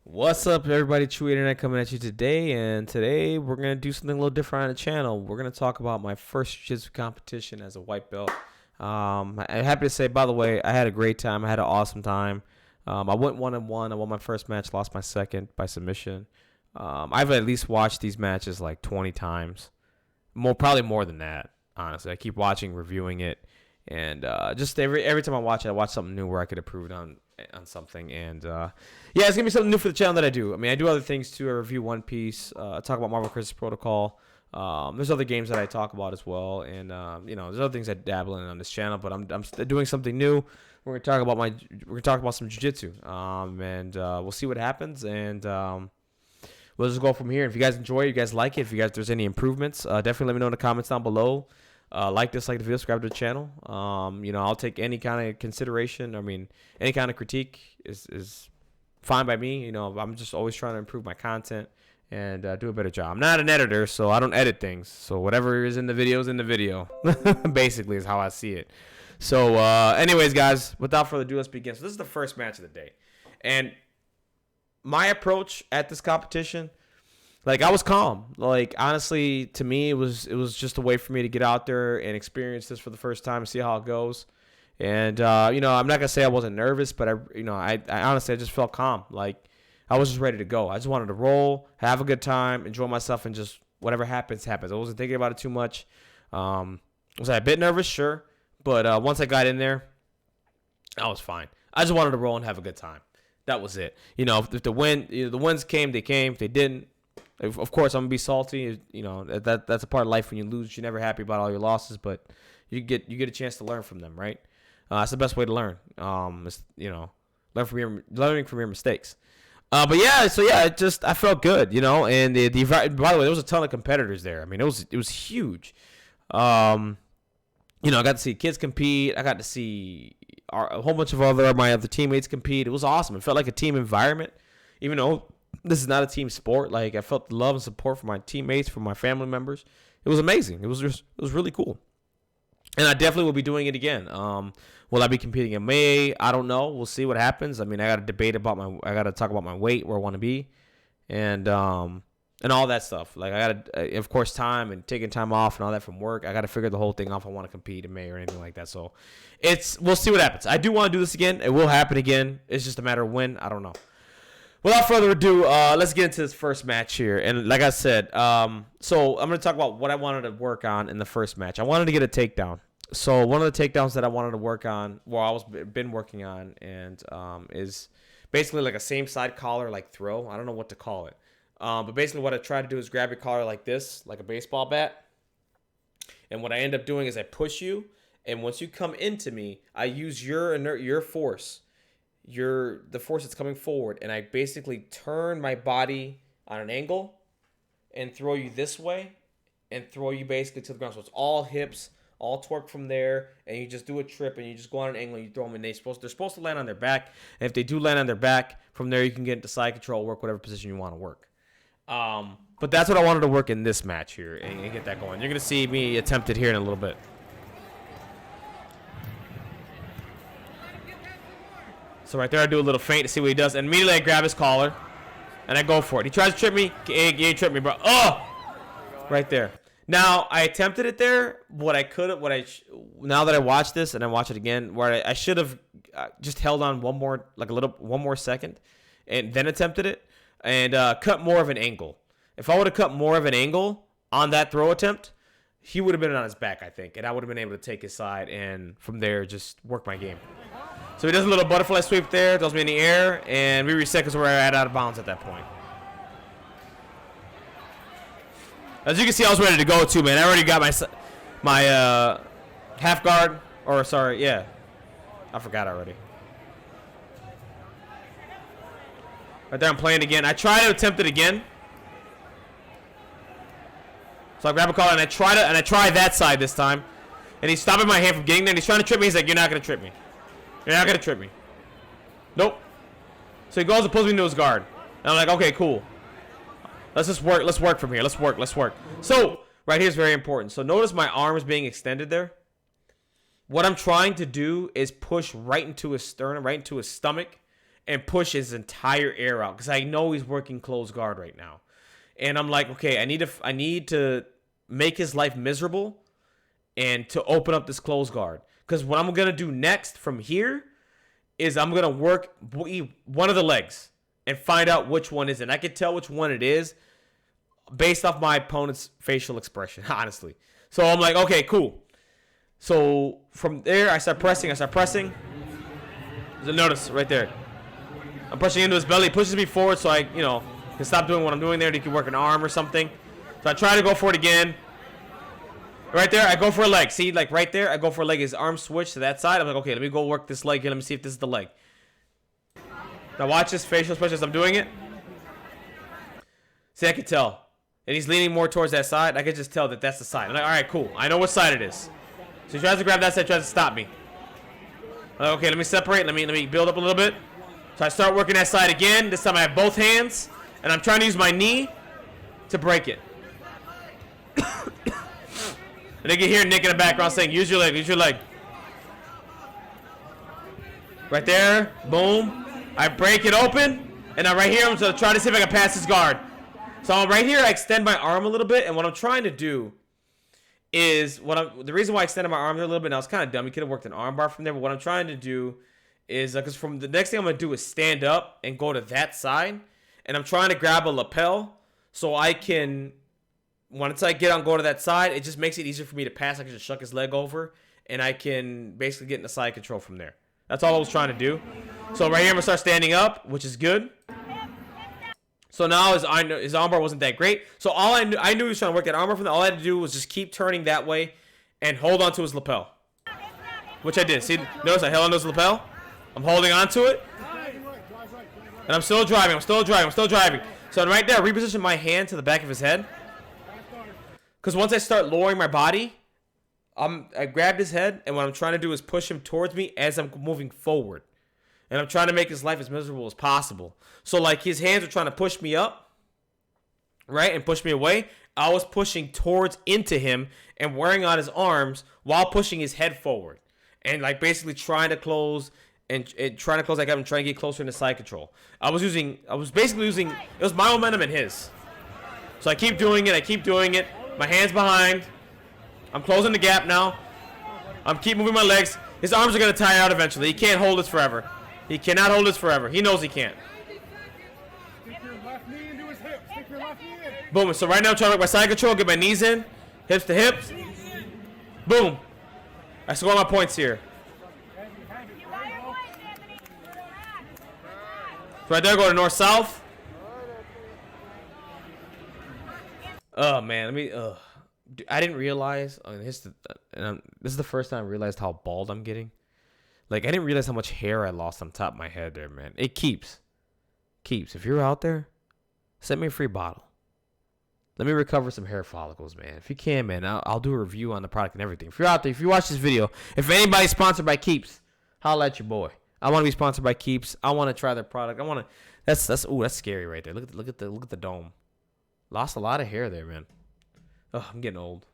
What's up, everybody? True Internet coming at you today, and today we're gonna do something a little different on the channel. We're gonna talk about my first jiu-jitsu competition as a white belt. I'm happy to say, by the way, I had a great time. I had an awesome time. I went 1-1. I won my first match, lost my second by submission. I've at least watched these matches like 20 times, probably more than that. Honestly, I keep watching, reviewing it, and just every time I watch it, I watch something new where I could improve it on something. And yeah, it's gonna be something new for the channel that I do. I mean, I do other things too. I review One Piece, I talk about Marvel Crisis Protocol. There's other games that I talk about as well, and there's other things I dabble in on this channel, but I'm doing something new. We're gonna talk about some jiu-jitsu, and we'll see what happens, and we'll just go from here. If you guys enjoy it, you guys like it, if there's any improvements, definitely let me know in the comments down below. Like the video, subscribe to the channel. I'll take any kind of consideration. I mean, any kind of critique is fine by me. I'm just always trying to improve my content and do a better job. I'm not an editor, so I don't edit things. So whatever is in the video is in the video. Basically is how I see it. So anyways, guys, without further ado, let's begin. So this is the first match of the day. And my approach at this competition, like, I was calm. Like, honestly, to me, it was just a way for me to get out there and experience this for the first time and see how it goes. And I'm not gonna say I wasn't nervous, but I honestly, I just felt calm. Like, I was just ready to go. I just wanted to roll, have a good time, enjoy myself, and just whatever happens, happens. I wasn't thinking about it too much. Was I a bit nervous? Sure, but once I got in there, I was fine. I just wanted to roll and have a good time. That was it. If the wins came, they came. If they didn't, of course, I'm gonna be salty. That's a part of life. When you lose, you're never happy about all your losses, but you get a chance to learn from them, right? That's the best way to learn. Learning from your mistakes. But yeah, I felt good, And by the way, there was a ton of competitors there. I mean, it was huge. I got to see kids compete. I got to see a whole bunch of my other teammates compete. It was awesome. It felt like a team environment, even though this is not a team sport. Like, I felt the love and support from my teammates, from my family members. It was amazing. It was really cool. And I definitely will be doing it again. Will I be competing in May? I don't know. We'll see what happens. I mean, I got to talk about my weight, where I want to be, and all that stuff. Like, I got to, of course, time and taking time off and all that from work. I got to figure the whole thing off. I want to compete in May or anything like that. So we'll see what happens. I do want to do this again. It will happen again. It's just a matter of when. I don't know. Without further ado, let's get into this first match here. And like I said, so I'm going to talk about what I wanted to work on in the first match. I wanted to get a takedown. So one of the takedowns that I wanted to work on, been working on, and is basically like a same side collar, like throw. I don't know what to call it. But basically what I try to do is grab your collar like this, like a baseball bat. And what I end up doing is I push you. And once you come into me, I use your force. The force that's coming forward, and I basically turn my body on an angle and throw you this way and throw you basically to the ground. So it's all hips, all torque from there, and you just do a trip and you just go on an angle and you throw them, and they're supposed to land on their back. And if they do land on their back, from there you can get into side control, work whatever position you want to work. But that's what I wanted to work in this match here and get that going. You're going to see me attempt it here in a little bit. So right there, I do a little feint to see what he does, and immediately I grab his collar, and I go for it. He tries to trip me. He tripped me, bro. Oh! Right there. Now, I attempted it there. Now that I watch this and I watch it again, where I should have just held on one more second, and then attempted it, and cut more of an angle. If I would have cut more of an angle on that throw attempt, he would have been on his back, I think, and I would have been able to take his side, and from there, just work my game. So he does a little butterfly sweep there, throws me in the air, and we reset because we're out of bounds at that point. As you can see, I was ready to go too, man. I already got my half guard, or sorry, yeah, I forgot already. Right there, I'm playing again. I try to attempt it again. So I grab a collar and I try that side this time, and he's stopping my hand from getting there. And he's trying to trip me. He's like, "You're not gonna trip me. You're not going to trip me." Nope. So he goes and pulls me into his guard. And I'm like, okay, cool. Let's just work. Let's work from here. Let's work. So right here is very important. So notice my arms being extended there. What I'm trying to do is push right into his sternum, right into his stomach, and push his entire air out because I know he's working closed guard right now. And I'm like, okay, I need to make his life miserable and to open up this closed guard. Because what I'm going to do next from here is I'm going to work one of the legs and find out which one is it. And I can tell which one it is based off my opponent's facial expression, honestly. So I'm like, okay, cool. So from there, I start pressing. Notice right there. I'm pushing into his belly. He pushes me forward so I, can stop doing what I'm doing there. And he can work an arm or something. So I try to go for it again. Right there, I go for a leg. See, like right there, I go for a leg. His arm switched to that side. I'm like, okay, let me go work this leg here. Let me see if this is the leg. Now watch this facial expression as I'm doing it. See, I can tell. And he's leaning more towards that side. I can just tell that that's the side. I'm like, all right, cool. I know what side it is. So he tries to grab that side, tries to stop me. I'm like, okay, let me separate. Let me build up a little bit. So I start working that side again. This time I have both hands. And I'm trying to use my knee to break it. And they can hear Nick in the background saying, use your leg, use your leg. Right there. Boom. I break it open. And now right here, I'm going to try to see if I can pass his guard. So I'm right here, I extend my arm a little bit. And what I'm trying to do is, the reason why I extended my arm a little bit, now it's kind of dumb. You could have worked an arm bar from there. But what I'm trying to do is, because from the next thing I'm going to do is stand up and go to that side. And I'm trying to grab a lapel so I can... Once I go to that side, it just makes it easier for me to pass. I can just shuck his leg over, and I can basically get into side control from there. That's all I was trying to do. So right here, I'm going to start standing up, which is good. So now his armbar wasn't that great. So I knew he was trying to work that armbar from there. All I had to do was just keep turning that way and hold on to his lapel, which I did. See, notice I held on to his lapel. I'm holding on to it, and I'm still driving. So right there, I reposition my hand to the back of his head. Because once I start lowering my body, I grabbed his head, and what I'm trying to do is push him towards me as I'm moving forward. And I'm trying to make his life as miserable as possible. So, like, his hands are trying to push me up, right, and push me away. I was pushing into him and wearing on his arms while pushing his head forward. And, like, basically trying to close like I'm trying to get closer into side control. It was my momentum and his. So I keep doing it. My hand's behind. I'm closing the gap now. I'm keep moving my legs. His arms are going to tire out eventually. He can't hold this forever. He cannot hold this forever. He knows he can't. Stick your left knee into his hip. Stick your left knee in. Boom. So right now I'm trying to work my side control. Get my knees in. Hips to hips. Boom. I score my points here. So right there, go to north-south. Oh man, I didn't realize. This is the first time I realized how bald I'm getting. Like, I didn't realize how much hair I lost on top of my head there, man. It keeps. If you're out there, send me a free bottle. Let me recover some hair follicles, man. If you can, man, I'll do a review on the product and everything. If you're out there, if you watch this video, if anybody's sponsored by Keeps, holla at your boy. I want to be sponsored by Keeps. I want to try their product. That's scary right there. Look at the dome. Lost a lot of hair there, man. Oh, I'm getting old.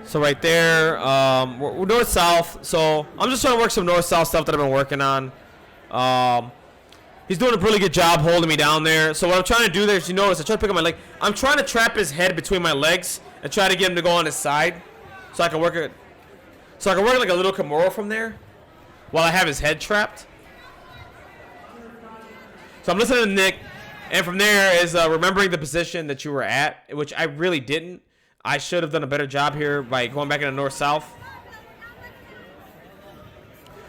So right there, we're north-south. So I'm just trying to work some north-south stuff that I've been working on. He's doing a really good job holding me down there. So what I'm trying to do there is, you notice, I try to pick up my leg. I'm trying to trap his head between my legs and try to get him to go on his side, so I can work it. So I can work like a little Kimura from there, while I have his head trapped. So I'm listening to Nick, and from there is remembering the position that you were at, which I really didn't. I should have done a better job here by going back into north-south.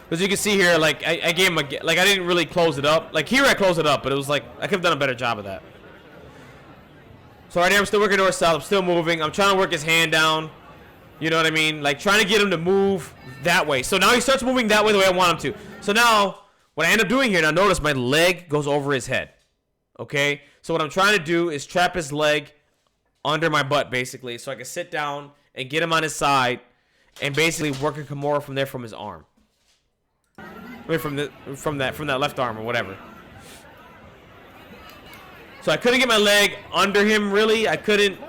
As you can see here, like I gave him I didn't really close it up. Like here I closed it up, but it was like I could have done a better job of that. So right here I'm still working north-south. I'm still moving. I'm trying to work his hand down. You know what I mean? Like trying to get him to move that way. So now he starts moving that way the way I want him to. So now what I end up doing here, now notice my leg goes over his head. Okay? So what I'm trying to do is trap his leg under my butt, basically, so I can sit down and get him on his side and basically work a Kimura from there from his arm. I mean, from that left arm or whatever. So I couldn't get my leg under him, really. I couldn't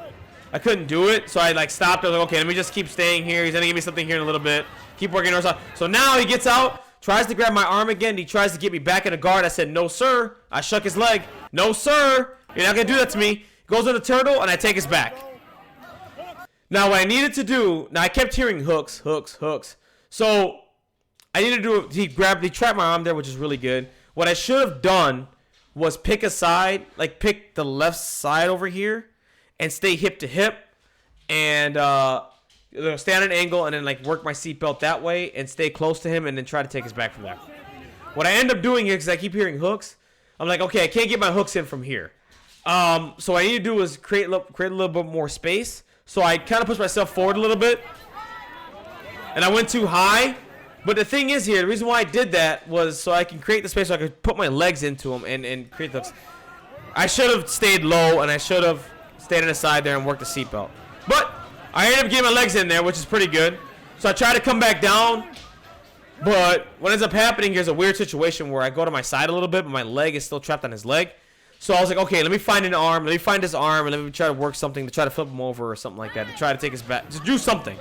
do it, so I like stopped. I was like, okay, let me just keep staying here. He's gonna give me something here in a little bit. Keep working horizontal. So now he gets out, tries to grab my arm again. He tries to get me back in a guard. I said, no, sir. I shook his leg. No, sir. You're not going to do that to me. Goes to the turtle, and I take his back. Now, what I needed to do, now I kept hearing hooks, hooks, hooks. So I needed to do, he trapped my arm there, which is really good. What I should have done was pick a side, like pick the left side over here and stay hip to hip and stay on an angle and then like work my seatbelt that way and stay close to him and then try to take his back from there. What I end up doing here, because I keep hearing hooks, I'm like, okay, I can't get my hooks in from here. So what I need to do is create a little bit more space. So I kind of pushed myself forward a little bit and I went too high. But the thing is here, the reason why I did that was so I can create the space so I could put my legs into them and create those. I should have stayed low and I should have stayed on the side there and worked the seatbelt. But I ended up getting my legs in there, which is pretty good. So I try to come back down. But what ends up happening here is a weird situation where I go to my side a little bit, but my leg is still trapped on his leg. So I was like, okay, let me find an arm. Let me find his arm and let me try to work something to try to flip him over or something like that. To try to take his back. Just do something.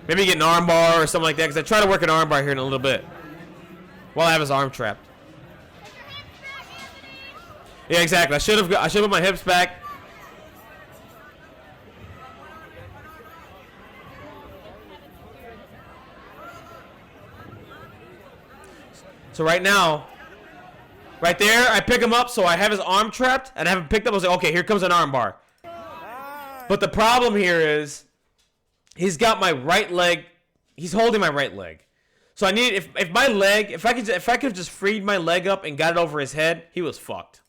Maybe get an arm bar or something like that, because I try to work an arm bar here in a little bit while I have his arm trapped. Yeah, exactly. I should have put my hips back. So right now, right there, I pick him up, so I have his arm trapped, and I have him picked up. I was like, okay, here comes an arm bar. But the problem here is, he's got my right leg. He's holding my right leg. So I need if my leg, if I could have just freed my leg up and got it over his head, he was fucked.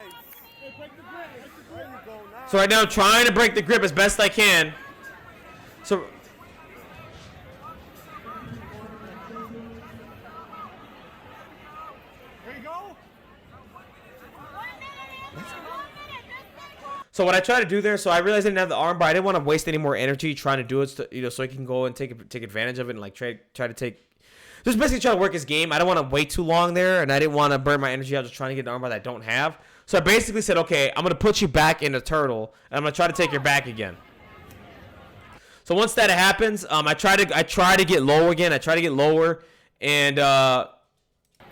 So right now I'm trying to break the grip as best I can. So There you go. So what I try to do there, so I realized I didn't have the arm bar. I didn't want to waste any more energy trying to do it, so I can go and take advantage of it and like try to take, just basically try to work his game. I don't want to wait too long there, and I didn't want to burn my energy out just trying to get an arm bar that I don't have. So I basically said, okay, I'm gonna put you back in the turtle, and I'm gonna try to take your back again. So once that happens, I try to get low again. I try to get lower, and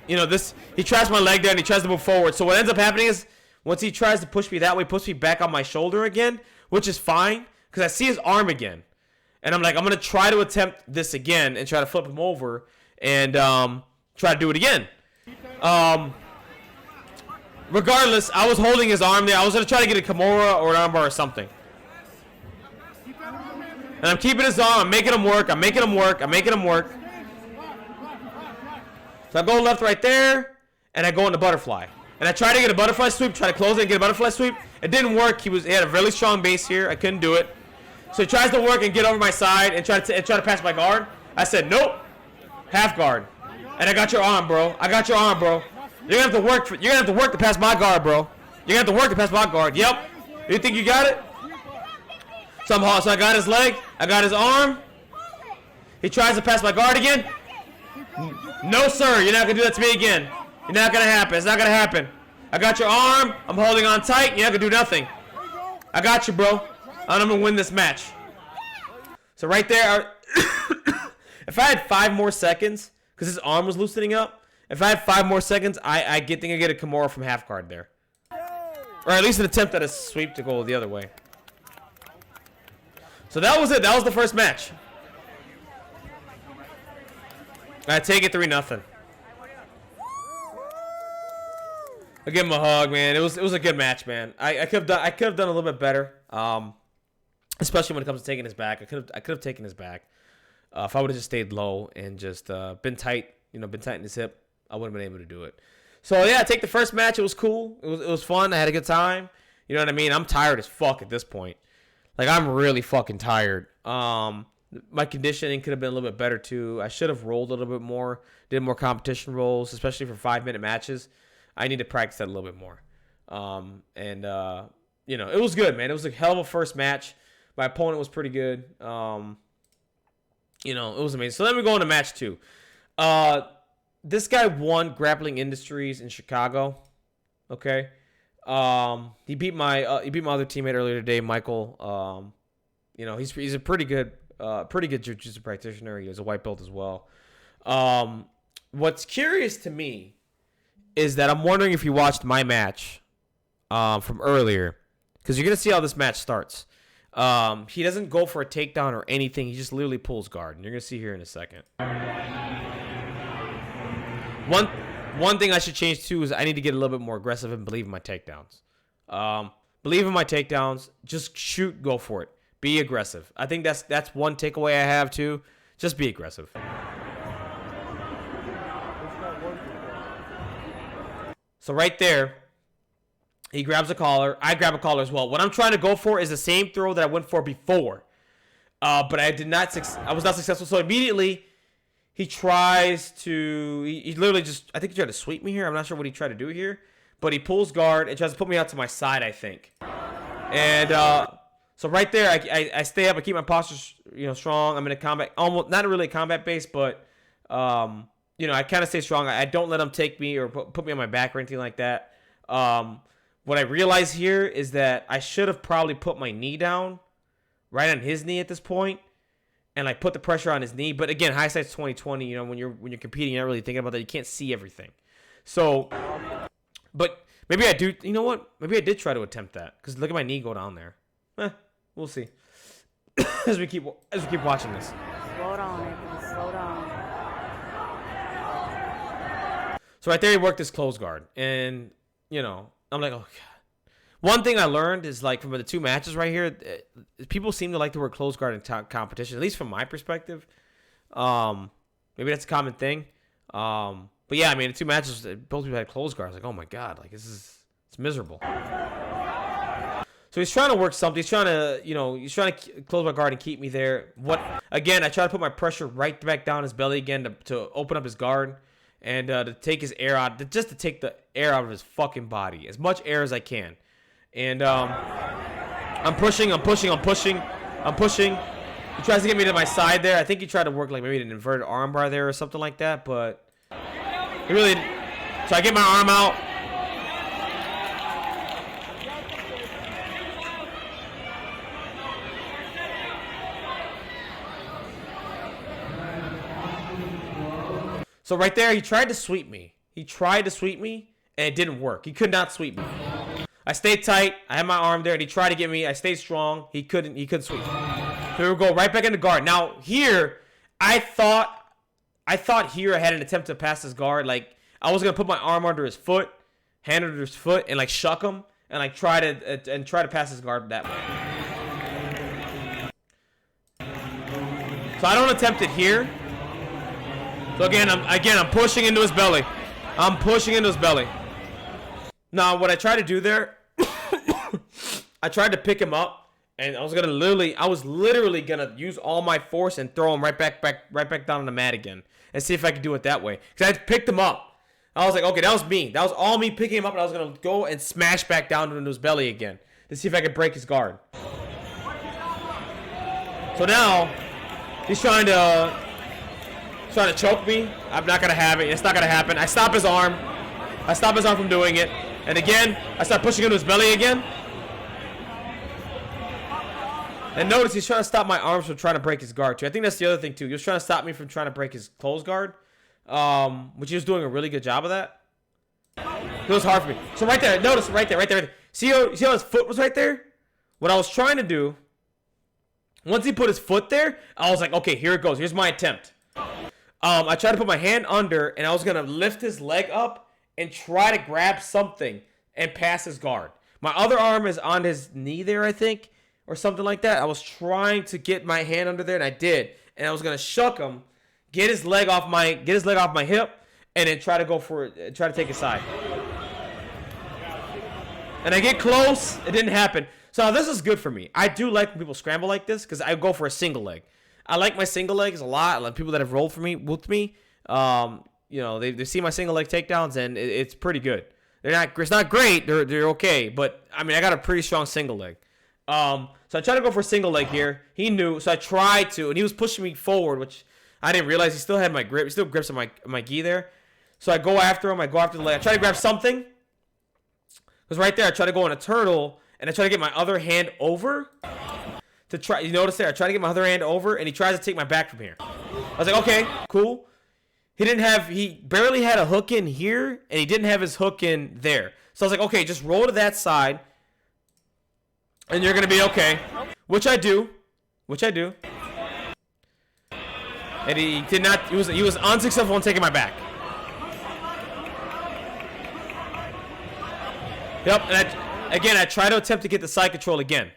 he traps my leg there and he tries to move forward. So what ends up happening is, once he tries to push me that way, puts me back on my shoulder again, which is fine, because I see his arm again. And I'm like, I'm going to try to attempt this again and try to flip him over and try to do it again. Regardless, I was holding his arm there. I was going to try to get a Kimura or an armbar or something. And I'm keeping his arm. I'm making him work. I'm making him work. I'm making him work. So I go left right there, and I go into butterfly. And I tried to get a butterfly sweep, try to close it and get a butterfly sweep. It didn't work. He had a really strong base here. I couldn't do it. So he tries to work and get over my side and try to pass my guard. I said, nope. Half guard. And I got your arm, bro. I got your arm, bro. You're gonna have to work to pass my guard, bro. You're gonna have to work to pass my guard. Yep. You think you got it? So I got his leg. I got his arm. He tries to pass my guard again. No, sir. You're not gonna do that to me again. You're not gonna happen. It's not gonna happen. I got your arm. I'm holding on tight. You're not gonna do nothing. I got you, bro. I'm gonna win this match. So right there, if I had 5 more seconds, because his arm was loosening up, if I had 5 more seconds, I think I get a Kimura from half guard there, or at least an attempt at a sweep to go the other way. So that was it. That was the first match. I take it 3-0. I give him a hug, man. It was a good match, man. I could have done a little bit better. Especially when it comes to taking his back. I could have taken his back. If I would have just stayed low and just been tight, been tight in his hip, I would have been able to do it. So yeah, take the first match. It was cool. It was fun. I had a good time. You know what I mean? I'm tired as fuck at this point. Like, I'm really fucking tired. My conditioning could have been a little bit better too. I should have rolled a little bit more, did more competition rolls, especially for 5-minute matches. I need to practice that a little bit more. It was good, man. It was a hell of a first match. My opponent was pretty good. It was amazing. So then we go into match 2. This guy won Grappling Industries in Chicago. Okay. He beat my other teammate earlier today, Michael. He's a pretty good jiu-jitsu practitioner. He has a white belt as well. What's curious to me is that I'm wondering if you watched my match from earlier, because you're gonna see how this match starts. He doesn't go for a takedown or anything. He just literally pulls guard, and you're gonna see here in a second. One thing I should change too is I need to get a little bit more aggressive and believe in my takedowns. Believe in my takedowns. Just shoot, go for it. Be aggressive. I think that's one takeaway I have too. Just be aggressive. So right there, he grabs a collar. I grab a collar as well. What I'm trying to go for is the same throw that I went for before, but I was not successful. So immediately, he tries to. He literally just. I think he tried to sweep me here. I'm not sure what he tried to do here, but he pulls guard and tries to put me out to my side, I think. And so right there, I stay up. I keep my posture, strong. I'm in a combat, almost not really a combat base, but I kind of stay strong. I don't let him take me or put me on my back or anything like that. What I realize here is that I should have probably put my knee down right on his knee at this point and like put the pressure on his knee. But again, hindsight's 2020. When you're competing, you're not really thinking about that. You can't see everything. So, but maybe I do. You know what? Maybe I did try to attempt that because look at my knee go down there. We'll see as we keep watching this. Slow down, Nathan. Slow down. So right there, he worked his close guard, and I'm like, oh god. One thing I learned is like from the two matches right here, people seem to like to work close guard in competition, at least from my perspective. Maybe that's a common thing. But yeah, I mean, the two matches, both people had close guards. Like, oh my god, like it's miserable. So he's trying to work something. He's trying to close my guard and keep me there. Again, I try to put my pressure right back down his belly again to open up his guard. And to take his air out, just to take the air out of his fucking body, as much air as I can. And I'm pushing. He tries to get me to my side there. I think he tried to work like maybe an inverted armbar there or something like that, but he really didn't. So I get my arm out. So right there, he tried to sweep me. And it didn't work. He could not sweep me. I stayed tight. I had my arm there, and he tried to get me. I stayed strong. He couldn't sweep. So we would go right back into guard. Now here, I thought here I had an attempt to pass his guard. Like I was gonna put my arm under his foot, hand under his foot, and like shuck him, and like try to pass his guard that way. So I don't attempt it here. So again, I'm pushing into his belly. Now, what I tried to do there, I tried to pick him up, and I was literally gonna use all my force and throw him right back down on the mat again, and see if I could do it that way. Because I picked him up. I was like, okay, that was me. That was all me picking him up, and I was gonna go and smash back down into his belly again to see if I could break his guard. So now he's trying to choke me. I'm not gonna have it. It's not gonna happen. I stop his arm from doing it. And again, I start pushing into his belly again. And notice he's trying to stop my arms from trying to break his guard too. I think that's the other thing too. He was trying to stop me from trying to break his close guard, which he was doing a really good job of that. It was hard for me. So right there, notice right there. See how his foot was right there? What I was trying to do, once he put his foot there, I was like, okay, here it goes. Here's my attempt. I tried to put my hand under, and I was going to lift his leg up and try to grab something and pass his guard. My other arm is on his knee there, I think, or something like that. I was trying to get my hand under there, and I did. And I was going to shuck him, get his leg off my hip, and then try to take his side. And I get close. It didn't happen. So now this is good for me. I do like when people scramble like this because I go for a single leg. I like my single legs a lot. I like people that have rolled with me. They see my single leg takedowns, and it's pretty good. It's not great. They're okay, but I mean I got a pretty strong single leg. So I tried to go for a single leg here. He knew, so I tried to, and he was pushing me forward, which I didn't realize. He still had my grip. He still grips on my gi there. So I go after him. I go after the leg. I try to grab something. Because right there, I try to go on a turtle, and I try to get my other hand over. You notice there, I try to get my other hand over, and he tries to take my back from here. I was like, okay, cool. he barely had a hook in here, and he didn't have his hook in there. So I was like, okay, just roll to that side, and you're gonna be okay. Which I do. And he did not. He was unsuccessful in taking my back. Yep. And I tried to attempt to get the side control again.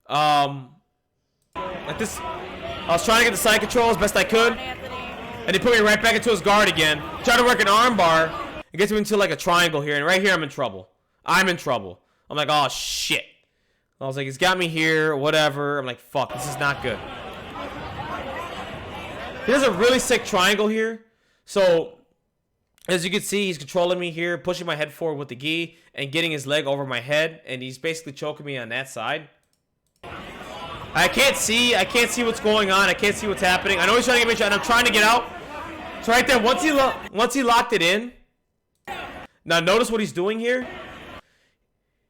Like this. I was trying to get the side control as best I could, and he put me right back into his guard again. Tried to work an arm bar. It gets me into like a triangle here, and right here I'm in trouble. I'm like, oh shit. I was like, he's got me here, whatever. I'm like, fuck, this is not good. He has a really sick triangle here. So, as you can see, he's controlling me here, pushing my head forward with the gi, and getting his leg over my head, and he's basically choking me on that side. I can't see what's going on. I can't see what's happening. I know he's trying to get me shot, and I'm trying to get out. So right there, once he locked it in. Now notice what he's doing here.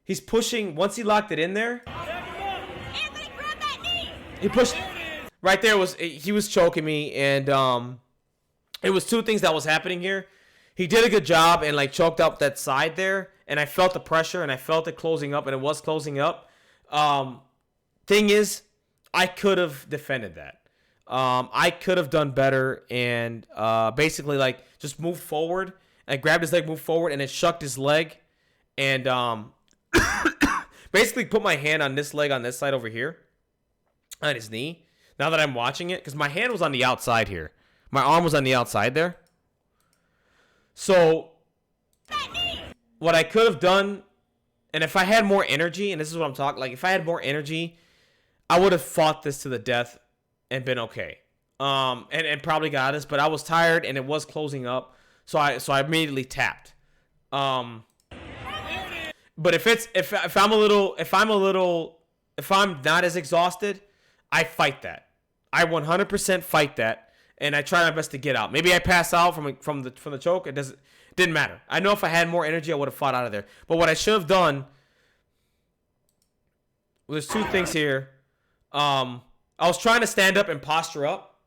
He's pushing. Once he locked it in there, Anthony, grab that knee. he pushed. Right there he was choking me, and it was two things that was happening here. He did a good job and like choked up that side there, and I felt the pressure and I felt it closing up, and it was closing up. Thing is, I could have defended that. I could have done better and basically like just moved forward. I grabbed his leg, moved forward, and then shucked his leg, and basically put my hand on this leg on this side over here, on his knee. Now that I'm watching it, because my hand was on the outside here. My arm was on the outside there. So, what I could have done, and if I had more energy, and this is what I'm talking, like if I had more energy, I would have fought this to the death and been okay. And probably got us, but I was tired and it was closing up, so I immediately tapped. But if I'm not as exhausted, I fight that. I 100% fight that, and I try my best to get out. Maybe I pass out from the choke. It didn't matter. I know if I had more energy, I would have fought out of there. But what I should have done, well, there's two things here. I was trying to stand up and posture up.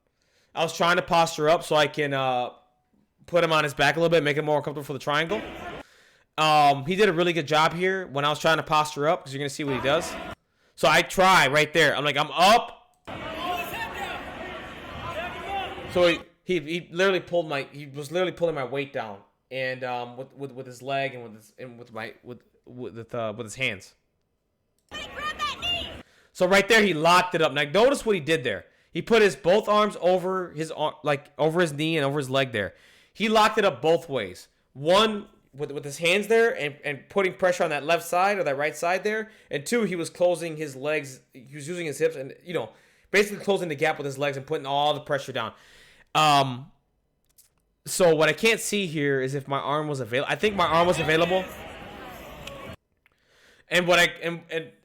I was trying to posture up so I can put him on his back a little bit, make him more comfortable for the triangle. He did a really good job here when I was trying to posture up, because you're going to see what he does. So I try right there. I'm like, I'm up. So he literally was literally pulling my weight down, and with his leg and with his hands. So right there he locked it up. Now notice what he did there. He put his both arms over his over his knee and over his leg there. He locked it up both ways. One with his hands there and putting pressure on that left side or that right side there, and two, he was closing his legs. He was using his hips and basically closing the gap with his legs and putting all the pressure down. So what I can't see here is if my arm was available. I think my arm was available. And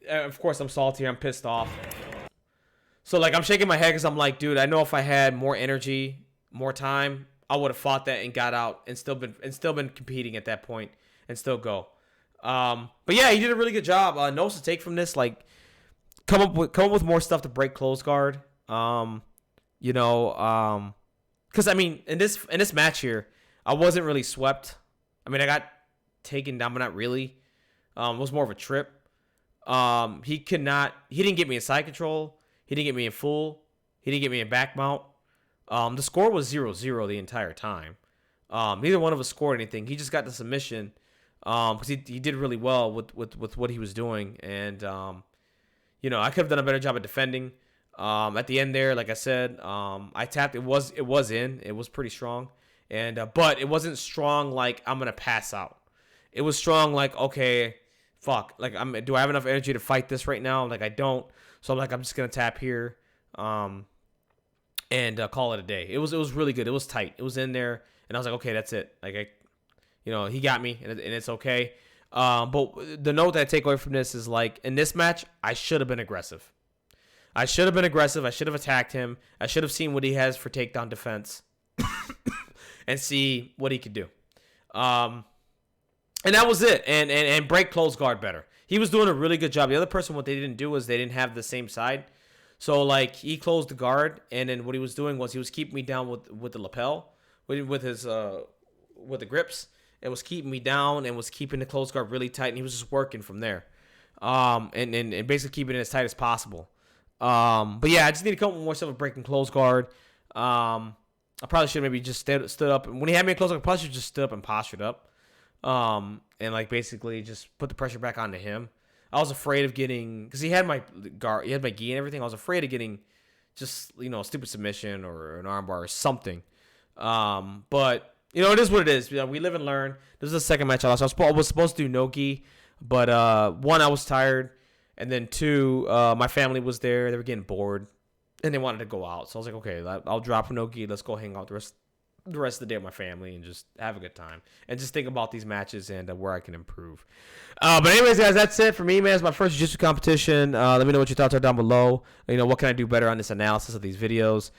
of course I'm salty. I'm pissed off. So like I'm shaking my head because I'm like, dude, I know if I had more energy, more time, I would have fought that and got out and still been competing at that point and still go. But yeah, he did a really good job. Notes to take from this, like come up with more stuff to break close guard. Because I mean, in this match here, I wasn't really swept. I mean, I got taken down, but not really. It was more of a trip. He didn't get me in side control. He didn't get me in full. He didn't get me in back mount. The score was 0-0 the entire time. Neither one of us scored anything. He just got the submission because he did really well with what he was doing. And, I could have done a better job at defending. At the end there, like I said, I tapped. It was in. It was pretty strong. And but it wasn't strong like I'm going to pass out. It was strong like, okay, fuck. Like, do I have enough energy to fight this right now? Like, I don't. So I'm like, I'm just going to tap here. And call it a day. It was really good. It was tight. It was in there, and I was like, okay, that's it. Like he got me, and it's okay. But the note that I take away from this is like in this match, I should have been aggressive. I should have attacked him. I should have seen what he has for takedown defense, and see what he could do. And that was it. And break close guard better. He was doing a really good job. The other person, what they didn't do was they didn't have the same side. So, like, he closed the guard, and then what he was doing was he was keeping me down with the lapel, with his with the grips. It was keeping me down and was keeping the close guard really tight, and he was just working from there. And basically keeping it as tight as possible. But yeah, I just need to come up with more stuff with breaking close guard. I probably should maybe just stood up. When he had me in close guard, I probably should just stood up and postured up. And like basically just put the pressure back onto him. I was afraid of getting, because he had my guard, he had my gi and everything. I was afraid of getting just, a stupid submission or an armbar or something. But it is what it is. We live and learn. This is the second match I lost. I was supposed to do no gi, but one, I was tired, and then two, my family was there. They were getting bored, and they wanted to go out. So I was like, okay, I'll drop no gi. Let's go hang out the rest of the day with my family and just have a good time and just think about these matches and where I can improve. But anyways, guys, that's it for me, man. It's my first jiu-jitsu competition. Let me know what your thoughts are down below. What can I do better on this analysis of these videos?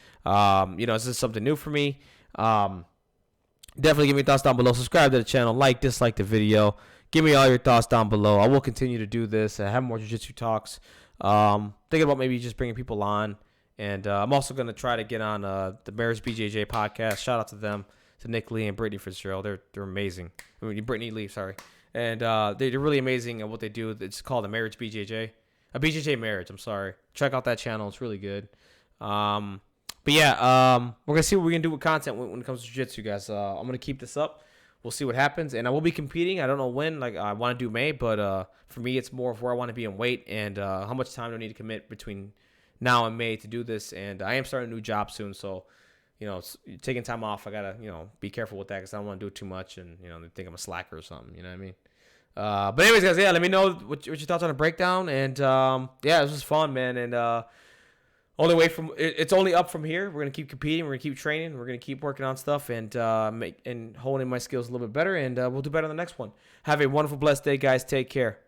Is this something new for me? Definitely give me your thoughts down below. Subscribe to the channel. Like, dislike the video. Give me all your thoughts down below. I will continue to do this. I have more jiu-jitsu talks. Thinking about maybe just bringing people on. And I'm also going to try to get on the Marriage BJJ podcast. Shout out to them, to Nick Lee and Brittany Fitzgerald. They're amazing. Brittany Lee, sorry. And they're really amazing at what they do. It's called the Marriage BJJ. A BJJ Marriage, I'm sorry. Check out that channel. It's really good. But yeah, we're going to see what we can do with content when it comes to jiu-jitsu, guys. I'm going to keep this up. We'll see what happens. And I will be competing. I don't know when. I want to do May. But for me, it's more of where I want to be in weight and how much time do I need to commit between now in May to do this. And I am starting a new job soon, so it's taking time off. I gotta be careful with that because I don't want to do too much and they think I'm a slacker or something. You know what I mean? But anyways, guys, yeah, let me know what your thoughts on the breakdown. And yeah, this was fun, man. And it's only up from here. We're gonna keep competing. We're gonna keep training. We're gonna keep working on stuff and honing my skills a little bit better. And we'll do better on the next one. Have a wonderful, blessed day, guys. Take care.